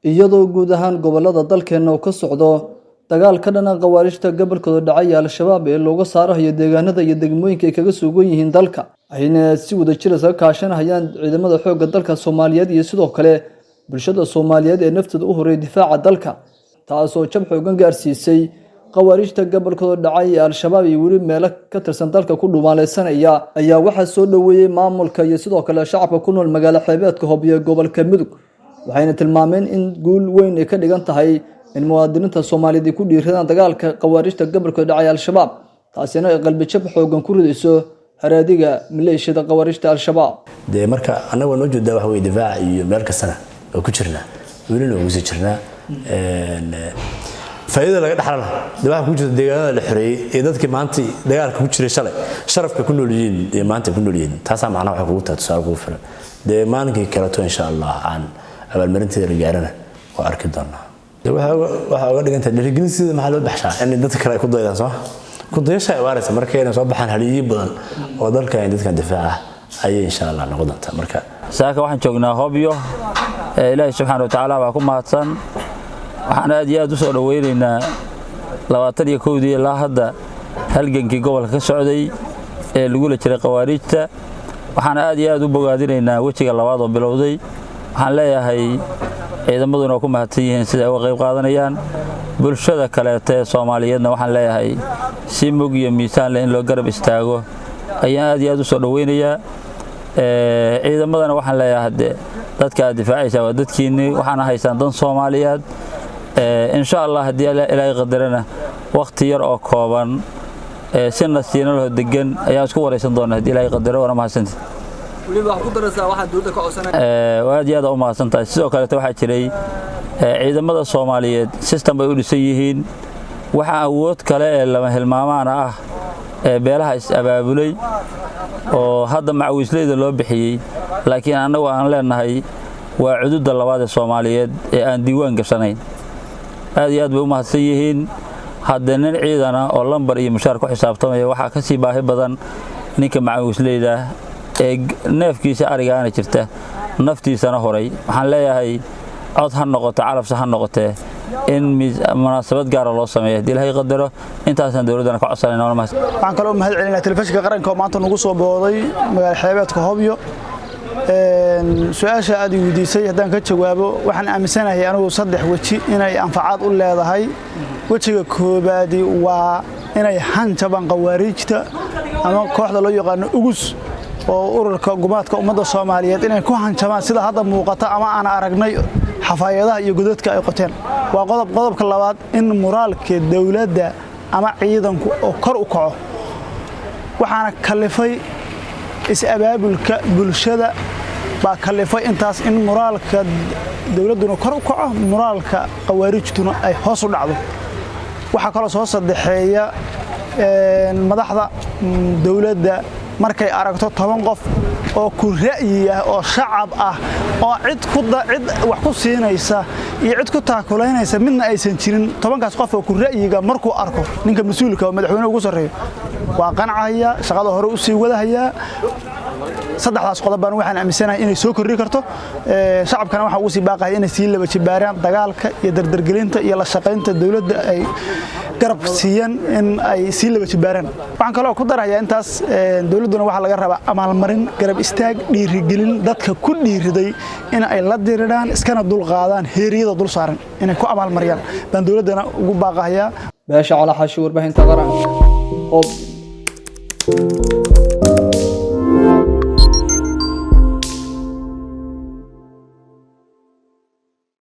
iyadoo guud ahaan gobolada dalkeena uu ka socdo dagaal ka dhan ah khawaarijta gobolkooda dhacay al-shabaab ee looga saarayo deegaanada iyo degmooyinka ay kaga sugan yihiin dalka ayna si wada jir ah kaashanayaan ciidamada xoogga dalka Soomaaliyeed iyo sidoo kale bulshada Soomaaliyeed ee naftooda u horay difaaca dalka taasoo jab xoogan gaarsiisay khawaarijta gobolkooda dhacay al-shabaab iyo weli meelo ka tirsan dalka ku dhumaalaysanaya ayaa waxa soo dhaweeyay maamulka iyo sidoo kale shacabka ku nool magaalada xeebeedka Hoobiyo gobolka Mudug waxayna tilmaameen in guul weyn ay ka dhigan tahay in muwaadiniinta Soomaaliyeed ku dhiiradaan dagaalka khawaarijta gobolka dhacay al-shabaab taasina ay qalbi jab xoogan ku ridayso haraadiga maleeshiyada khawaarijta al-shabaab marka anagu noo jeedaa wax weey difaac iyo meel kasta oo ku jirna weli ugu sii jirna faa'iido laga dhaxlana waxa ku jirta deegaanada la xoreeyay ee dadkii maanta dagaalka ku jiray shalay sharafka ku nool yihiin ee maanta ku nool yihiin taas macnaha waxa ugu taasoo ugu filan maankii kale to insha Allah aan abaalmarinteeda gaarana oo arki doonaa waxa uga dhiganta dhirigelintiisa maxaa loo baxshaa in dadka kale ku daydaan soo ku dayasha ay waaraysa markay soo baxaan haliyi badan oo dalka ay dadka difaaca ay insha Allah noqon doonta marka saaka waxaan joognaa Hoobiyo Ilaahay subhanahu wa ta'ala waa ku mahadsan waxaan aad iyo aad u soo dhaweynaynaa 21 ilaa hadda halgankii gobolka ka socday ee lagu la jiray khawaarijta waxaan aad iyo aad u bogaadinaynaa wajiga labaad oo bilowday waxaan leeyahay ciidamaduna ku mahadsan yihiin sida ay uga qayb qaadanayaan bulshada kale ee Soomaaliyeedna waxaan leeyahay si mug iyo miisaan leh in loo garab istaago ayaan aad iyo aad u soo dhaweynayaa ciidamadana waxaan leeyahay dadka difaacaysa waa dadkiini waxaan haysan dan Soomaaliyeed insha Allah hadii Ilaahay qadarana waqti yar oo kooban si nasiino loo degan ayaa isku wareysan doona hadii Ilaahay qadaro wana mahadsanti wali wax ku darasa waxa dawladda ka codsanay waa aad u mahadsantahay sidoo kale waxa jiray ciidamada Soomaaliyeed system bay u dhisan yihiin waxa awood kale ee lama hilmaamaana ah beelaha is abaabulay oo hadda macawisleyda loo bixiyay laakiin anagu aan leenahay waa cududda labaad ee Soomaaliyeed ee aan diiwaan gashanayn aad iyo aad bay u mahadsan yihiin hadda nin ciidana oo lambar iyo mushaar ku xisaabtamaya waxa ka sii baahi badan ninka macawisleyda ee neefkiisa arigaana jirta naftiisana horay waxaan leeyahay cod ha noqoto calafsa ha noqotee in munaasabad gaar ah loo sameeyo Ilaahay qadaro intaasaan dawladana ka codsanayna waxaan kaloo mahad celinaa telefishinka qaranka oo maanta nagu soo booday magaalada xeebeedka Hoobiyo su'aasha aad weydiisay hadaan ka jawaabo waxaan aaminsanahay anigu saddex waji inay anfacaad u leedahay wajiga koobaad waa inay hanjaban khawaarijta ama kooxda loo yaqaan ugus oo ururka gumaadka ummadda Soomaaliyeed inay ku hanjabaan sida hadda muuqata ama aan aragnay xafaayadaha iyo godadka ay qoteen waa qodobka labaad in moraalka dawladda ama ciidanku oo kor u kaco waxaana kalifay is-abaabulka bulshada baa kalifay intaas in moraalka dawladuna kor u kaco moraalka khawaarijtuna ay hoos u dhacdo waxa kale soo saddexeeya madaxda dawladda markay aragto 10 qof oo ku ra'yi ah oo shacab ah oo cid wax ku siinaysa iyo cid ku taakuleynaysa midna aysan jirin 10kaas qof oo ku ra'yiga markuu arko ninka mas'uulka oo madaxweynaha ugu sareeyo waa qancaya shaqada hore u sii wadahaya saddexdaas qodob baan waxaan aaminsanahay inay soo kordhi karto shacabkana waxa uu sii baaqay inay sii laba jibaaraan dagaalka iyo dardargelinta iyo la shaqaynta dawladda ay garab siiyaan in ay sii laba jibaaraan waxaan kaloo ku darayaa intaas dawladuna waxa laga rabaa amaalmarin garab istaag dhiirigelin dadka ku dhiiriday in ay la diriraan iskana dul qaadaan heeriyada dul saaran inay ku amaalmariyaan baan dawladana ugu baaqayaa beesha cala xashi warbaahinta qaranka